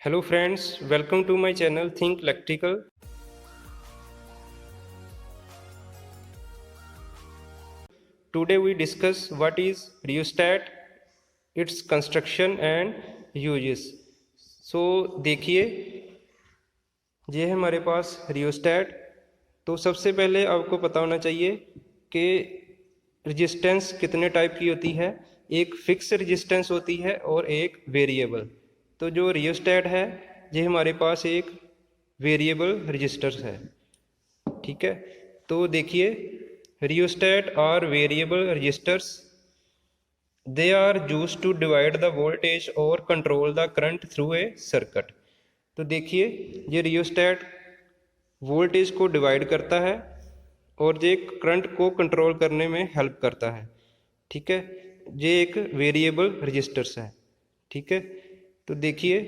Hello friends, welcome to my channel Think Electrical. Today we discuss what is rheostat, its construction and uses. So देखिए, ये है हमारे पास rheostat. तो सबसे पहले आपको पता होना चाहिए कि रेजिस्टेंस कितने टाइप की होती है। एक फिक्स रेजिस्टेंस होती है और एक वेरिएबल। तो जो रियोस्टैट है ये हमारे पास एक वेरिएबल रजिस्टर है। ठीक है, तो देखिए, rheostat are variable registers, they are use to divide the voltage और control the current through a circuit. तो देखिए, ये रियोस्टैट वोल्टेज को डिवाइड करता है और ये करंट को कंट्रोल करने में हेल्प करता है। ठीक है, ये एक वेरिएबल रजिस्टर्स है। ठीक है, तो देखिए,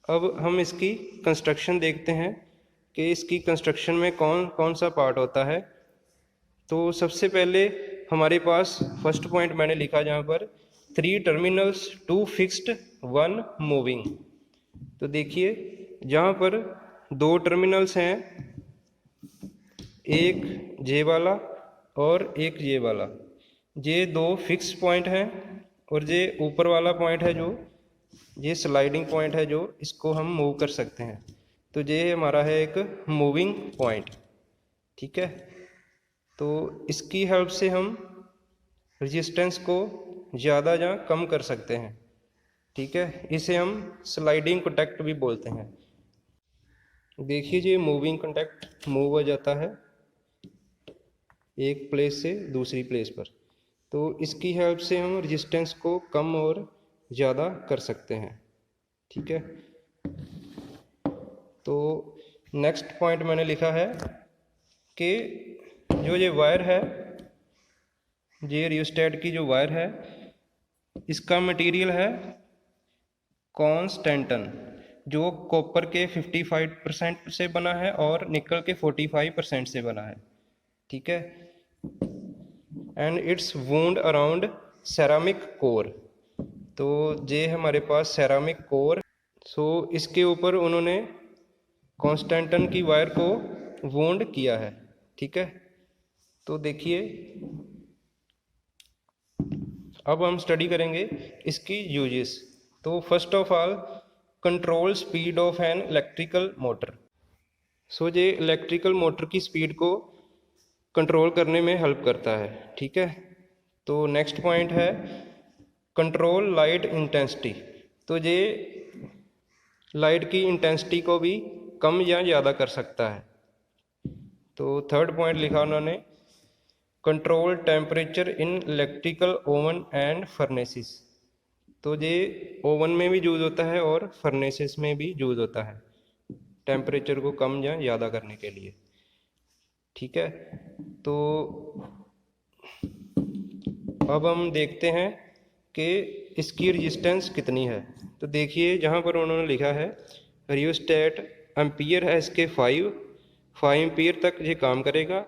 अब हम इसकी कंस्ट्रक्शन देखते हैं कि इसकी कंस्ट्रक्शन में कौन कौन सा पार्ट होता है। तो सबसे पहले हमारे पास फर्स्ट पॉइंट मैंने लिखा जहाँ पर 3 टर्मिनल्स 2 फिक्स्ड 1 मूविंग। तो देखिए, जहाँ पर 2 टर्मिनल्स हैं, एक जे वाला और एक ये वाला। ये 2 फिक्स पॉइंट हैं और ये ऊपर वाला पॉइंट है जो ये स्लाइडिंग पॉइंट है, जो इसको हम मूव कर सकते हैं। तो ये हमारा है एक मूविंग पॉइंट। ठीक है, तो इसकी हेल्प से हम रेजिस्टेंस को ज़्यादा या कम कर सकते हैं। ठीक है, इसे हम स्लाइडिंग कॉन्टैक्ट भी बोलते हैं। देखिए, ये मूविंग कॉन्टैक्ट मूव हो जाता है एक प्लेस से दूसरी प्लेस पर। तो इसकी हेल्प से हम रेजिस्टेंस को कम और ज़्यादा कर सकते हैं। ठीक है, तो नेक्स्ट पॉइंट मैंने लिखा है कि जो ये वायर है, ये रियोस्टेट की जो वायर है, इसका मटेरियल है कॉन्स्टेंटन, जो कॉपर के 55% से बना है और निकल के 45% से बना है। ठीक है, and it's wound around ceramic core. तो ये हमारे पास सेरामिक कोर। सो इसके ऊपर उन्होंने कॉन्स्टेंटन की वायर को वूंड किया है। ठीक है, तो देखिए, अब हम स्टडी करेंगे इसकी यूजेस। तो first of all, control speed of an electrical motor. So ये इलेक्ट्रिकल मोटर की स्पीड को कंट्रोल करने में हेल्प करता है। ठीक है, तो नेक्स्ट पॉइंट है कंट्रोल लाइट इंटेंसिटी। तो ये लाइट की इंटेंसिटी को भी कम या ज़्यादा कर सकता है। तो थर्ड पॉइंट लिखा उन्होंने control temperature in electrical oven and furnaces. तो ये ओवन में भी यूज़ होता है और फर्नेसिस में भी यूज़ होता है, टेम्परेचर को कम या ज़्यादा करने के लिए। ठीक है, तो अब हम देखते हैं कि इसकी रेजिस्टेंस कितनी है। तो देखिए, जहाँ पर उन्होंने लिखा है रियोस्टेट एम्पियर है इसके 5 एम्पियर तक ये काम करेगा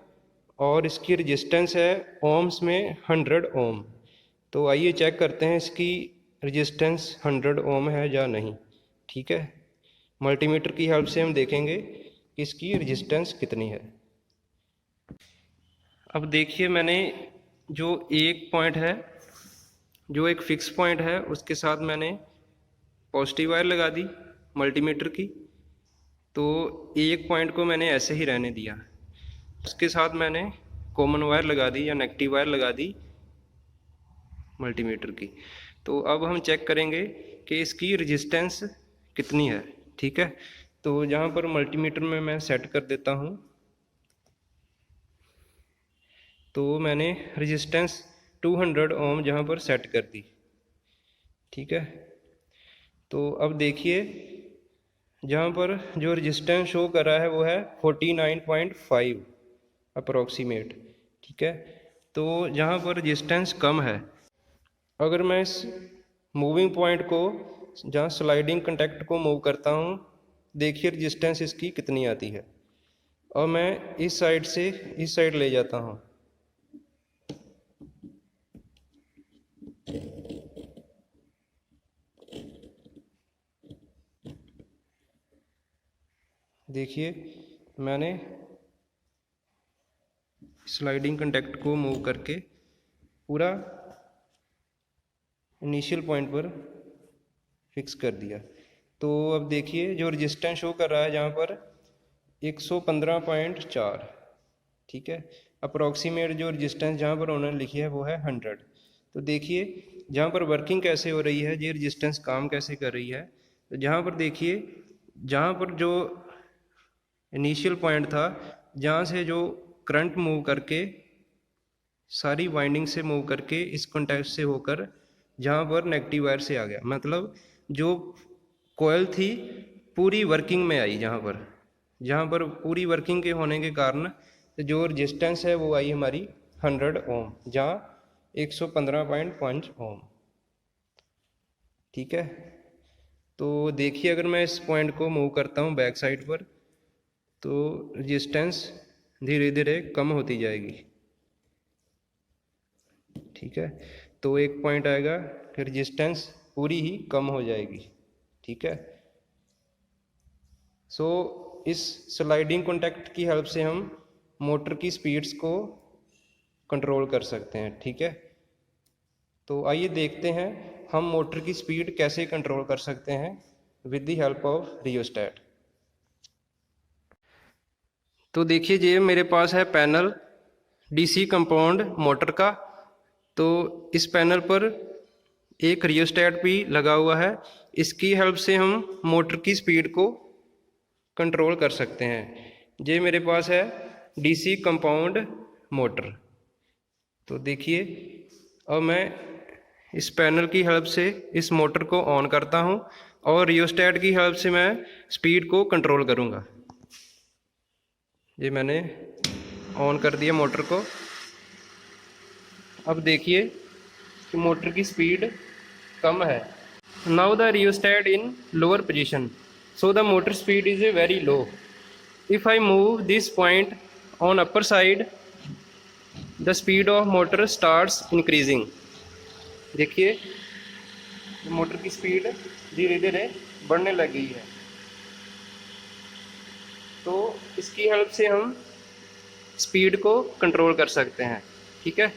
और इसकी रेजिस्टेंस है ओम्स में 100 ओम। तो आइए चेक करते हैं इसकी रेजिस्टेंस 100 ओम है या नहीं। ठीक है, मल्टीमीटर की हेल्प से हम देखेंगे कि इसकी रेजिस्टेंस कितनी है। अब देखिए, मैंने जो एक पॉइंट है, जो एक फिक्स पॉइंट है, उसके साथ मैंने पॉजिटिव वायर लगा दी मल्टीमीटर की। तो एक पॉइंट को मैंने ऐसे ही रहने दिया, उसके साथ मैंने कॉमन वायर लगा दी या नेगेटिव वायर लगा दी मल्टीमीटर की। तो अब हम चेक करेंगे कि इसकी रेजिस्टेंस कितनी है। ठीक है, तो जहाँ पर मल्टीमीटर में मैं सेट कर देता हूँ, तो मैंने रेजिस्टेंस 200 ओम जहाँ पर सेट कर दी। ठीक है, तो अब देखिए, जहाँ पर जो रेजिस्टेंस शो कर रहा है वो है 49.5 अप्रोक्सीमेट। ठीक है, तो जहाँ पर रेजिस्टेंस कम है, अगर मैं इस मूविंग पॉइंट को जहाँ स्लाइडिंग कंटैक्ट को मूव करता हूँ, देखिए रेजिस्टेंस इसकी कितनी आती है। और मैं इस साइड से इस साइड ले जाता हूँ, देखिए मैंने स्लाइडिंग कॉन्टैक्ट को मूव करके पूरा इनिशियल पॉइंट पर फिक्स कर दिया। तो अब देखिए जो रेजिस्टेंस शो कर रहा है जहाँ पर 115.4, ठीक है। अप्रॉक्सीमेट जो रेजिस्टेंस जहाँ पर उन्होंने लिखी है वो है 100। तो देखिए जहाँ पर वर्किंग कैसे हो रही है, ये रेजिस्टेंस काम कैसे कर रही है। तो जहाँ पर देखिए, जहाँ पर जो इनिशियल पॉइंट था, जहाँ से जो करंट मूव करके सारी वाइंडिंग से मूव करके इस कॉन्टैक्ट से होकर जहाँ पर नेगेटिव वायर से आ गया, मतलब जो कोयल थी पूरी वर्किंग में आई। जहाँ पर पूरी वर्किंग के होने के कारण जो रेजिस्टेंस है वो आई हमारी 100 ओम, जहाँ 115.5 ओम, ठीक है। तो देखिए अगर मैं इस पॉइंट को मूव करता हूँ बैक साइड पर, तो रेजिस्टेंस धीरे धीरे कम होती जाएगी, ठीक है। तो एक पॉइंट आएगा कि रेजिस्टेंस पूरी ही कम हो जाएगी, ठीक है। सो इस स्लाइडिंग कॉन्टैक्ट की हेल्प से हम मोटर की स्पीड्स को कंट्रोल कर सकते हैं, ठीक है। तो आइए देखते हैं हम मोटर की स्पीड कैसे कंट्रोल कर सकते हैं with the help of rheostat. तो देखिए ये मेरे पास है पैनल डीसी कंपाउंड मोटर का। तो इस पैनल पर एक रियोस्टैट भी लगा हुआ है। इसकी हेल्प से हम मोटर की स्पीड को कंट्रोल कर सकते हैं। ये मेरे पास है डीसी कंपाउंड मोटर। तो देखिए अब मैं इस पैनल की हेल्प से इस मोटर को ऑन करता हूं और रियोस्टैट की हेल्प से मैं स्पीड को कंट्रोल करूंगा। ये मैंने ऑन कर दिया मोटर को। अब देखिए कि मोटर की स्पीड कम है। Now the rheostat in lower position, so the motor speed is very low. If I move this point on upper side, the speed of motor starts increasing. देखिए motor की speed धीरे धीरे बढ़ने लग गई है। तो इसकी हेल्प से हम स्पीड को कंट्रोल कर सकते हैं, ठीक है।